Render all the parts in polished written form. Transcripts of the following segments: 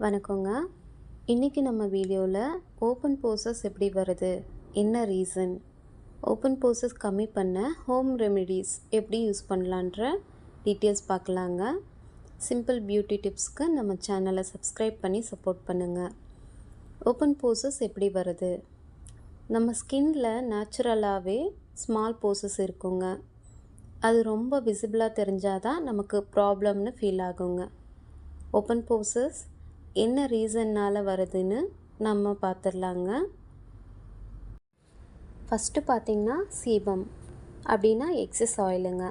வணக்கங்க. இன்றைக்கி நம்ம வீடியோவில் ஓப்பன் போர்சஸ் எப்படி வருது, என்ன ரீசன், ஓப்பன் போர்சஸ் கம்மி பண்ண ஹோம் ரெமிடிஸ் எப்படி யூஸ் பண்ணலான்ற டீட்டெயில்ஸ் பார்க்கலாங்க. சிம்பிள் பியூட்டி டிப்ஸ்க்கு நம்ம சேனலை சப்ஸ்கிரைப் பண்ணி சப்போர்ட் பண்ணுங்கள். ஓப்பன் போர்சஸ் எப்படி வருது? நம்ம ஸ்கின்னில் நேச்சுரலாகவே ஸ்மால் போர்சஸ் இருக்குங்க. அது ரொம்ப விசிபிளாக தெரிஞ்சால் தான் நமக்கு ப்ராப்ளம்னு ஃபீல் ஆகுங்க. ஓப்பன் போர்சஸ் என்ன ரீசன்னால் வருதுன்னு நம்ம பார்த்துடலாங்க. ஃபஸ்ட்டு பார்த்திங்கன்னா சீபம் அப்படின்னா எக்ஸஸ் ஆயிலுங்க.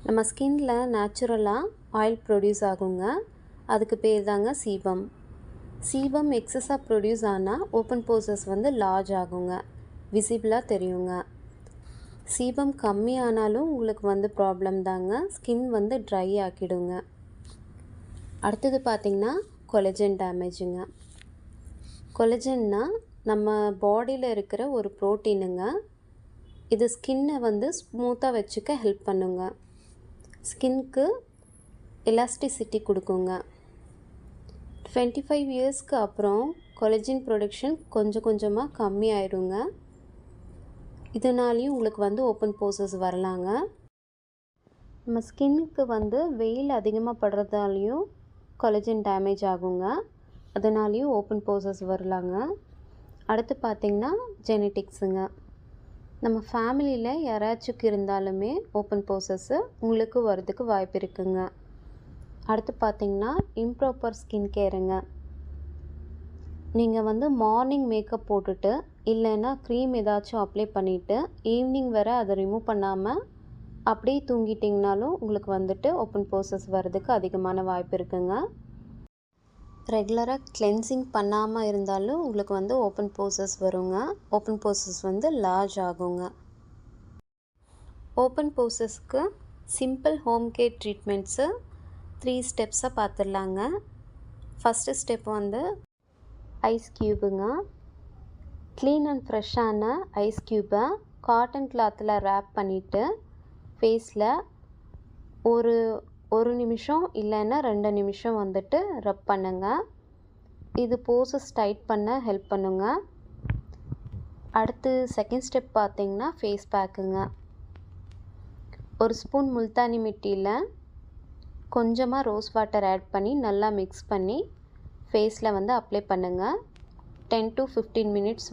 நம்ம ஸ்கின்னில் நேச்சுரலாக ஆயில் ப்ரொடியூஸ் ஆகுங்க. அதுக்கு பேர் தாங்க சீபம். சீபம் எக்ஸஸாக ப்ரொடியூஸ் ஆனால் ஓப்பன் போர்சஸ் லார்ஜ் ஆகுங்க, விசிபிளாக தெரியுங்க. சீபம் கம்மியானாலும் உங்களுக்கு ப்ராப்ளம் தாங்க, ஸ்கின் ட்ரை ஆக்கிடுங்க. அடுத்தது பார்த்திங்கன்னா கொலஜன் டேமேஜுங்க. கொலஜன்னா நம்ம பாடியில் இருக்கிற ஒரு ப்ரோட்டீனுங்க. இது ஸ்கின்னை ஸ்மூத்தாக வச்சுக்க ஹெல்ப் பண்ணுங்க. ஸ்கின்க்கு எலாஸ்டிசிட்டி கொடுக்குங்க. 25 இயர்ஸ்க்கு அப்புறம் கொலஜன் ப்ரொடக்ஷன் கொஞ்சம் கொஞ்சமாக கம்மி ஆயிடுங்க. இதனாலையும் உங்களுக்கு ஓப்பன் போர்சஸ் வரலாங்க. நம்ம ஸ்கின்னுக்கு வெயில் அதிகமாக படுறதாலையும் கொலஜன் டேமேஜ் ஆகுங்க. அதனாலையும் ஓப்பன் போர்சஸ் வரலாங்க. அடுத்து பார்த்திங்கன்னா ஜெனட்டிக்ஸுங்க. நம்ம ஃபேமிலியில் யாராச்சும் இருந்தாலுமே ஓப்பன் போர்சஸ்ஸு உங்களுக்கு வரதுக்கு வாய்ப்பு இருக்குங்க. அடுத்து பார்த்திங்கன்னா இம்ப்ராப்பர் ஸ்கின் கேருங்க. நீங்கள் மார்னிங் மேக்கப் போட்டுட்டு இல்லைன்னா க்ரீம் ஏதாச்சும் அப்ளை பண்ணிவிட்டு ஈவினிங் வரை அதை ரிமூவ் பண்ணாமல் அப்படியே தூங்கிட்டிங்கனாலும் உங்களுக்கு ஓப்பன் போர்சஸ் வர்றதுக்கு அதிகமான வாய்ப்பு இருக்குங்க. ரெகுலராக கிளென்சிங் பண்ணாமல் இருந்தாலும் உங்களுக்கு ஓப்பன் போர்சஸ் வருங்க. ஓப்பன் போர்சஸ் லார்ஜ் ஆகுங்க. ஓப்பன் போர்சஸ்க்கு சிம்பிள் ஹோம் கேர் ட்ரீட்மெண்ட்ஸு 3 ஸ்டெப்ஸை பார்த்துடலாங்க. ஃபஸ்ட்டு ஸ்டெப் ஐஸ் க்யூபுங்க. க்ளீன் அண்ட் ஃப்ரெஷ்ஷான ஐஸ் க்யூப்பை காட்டன் கிளாத்தில் ரேப் பண்ணிவிட்டு ஃபேஸில் ஒரு நிமிஷம் இல்லைன்னா 2 நிமிஷம் ரப் பண்ணுங்க. இது போர்சஸ் டைட் பண்ண ஹெல்ப் பண்ணுங்க. அடுத்து செகண்ட் ஸ்டெப் பார்த்திங்கன்னா ஃபேஸ் பேக்குங்க. ஒரு ஸ்பூன் முல்தானி மிட்டியில் கொஞ்சமாக ரோஸ் வாட்டர் ஆட் பண்ணி நல்லா மிக்ஸ் பண்ணி ஃபேஸில் அப்ளை பண்ணுங்கள். 10 to 15 மினிட்ஸ்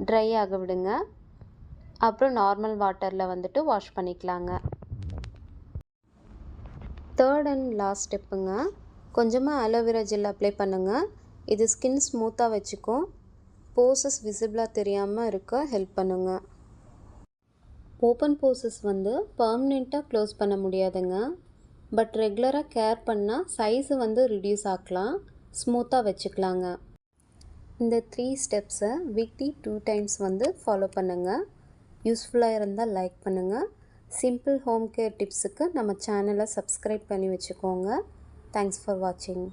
ட்ரை ஆக விடுங்க. அப்புறம் நார்மல் வாட்டரில் வாஷ் பண்ணிக்கலாங்க. தேர்ட் அண்ட் லாஸ்ட் ஸ்டெப்புங்க. கொஞ்சமாக அலோவேரா ஜெல் அப்ளை பண்ணுங்கள். இது ஸ்கின் ஸ்மூத்தாக வச்சுக்கும், போர்சஸ் விசிபிளாக தெரியாமல் இருக்க ஹெல்ப் பண்ணுங்க. ஓப்பன் போர்சஸ் பர்மனெண்ட்டாக க்ளோஸ் பண்ண முடியாதுங்க. பட் ரெகுலராக கேர் பண்ணால் சைஸு ரிடியூஸ் ஆக்கலாம், ஸ்மூத்தாக வச்சுக்கலாங்க. இந்த 3 ஸ்டெப்ஸை வீக்லி 2 டைம்ஸ் ஃபாலோ பண்ணுங்கள். யூஸ்ஃபுல்லாக இருந்தால் லைக் பண்ணுங்கள். சிம்பிள் ஹோம் கேர் டிப்ஸுக்கு நம்ம சேனலை சப்ஸ்கிரைப் பண்ணி வச்சுக்கோங்க. தேங்க்ஸ் ஃபார் வாட்சிங்.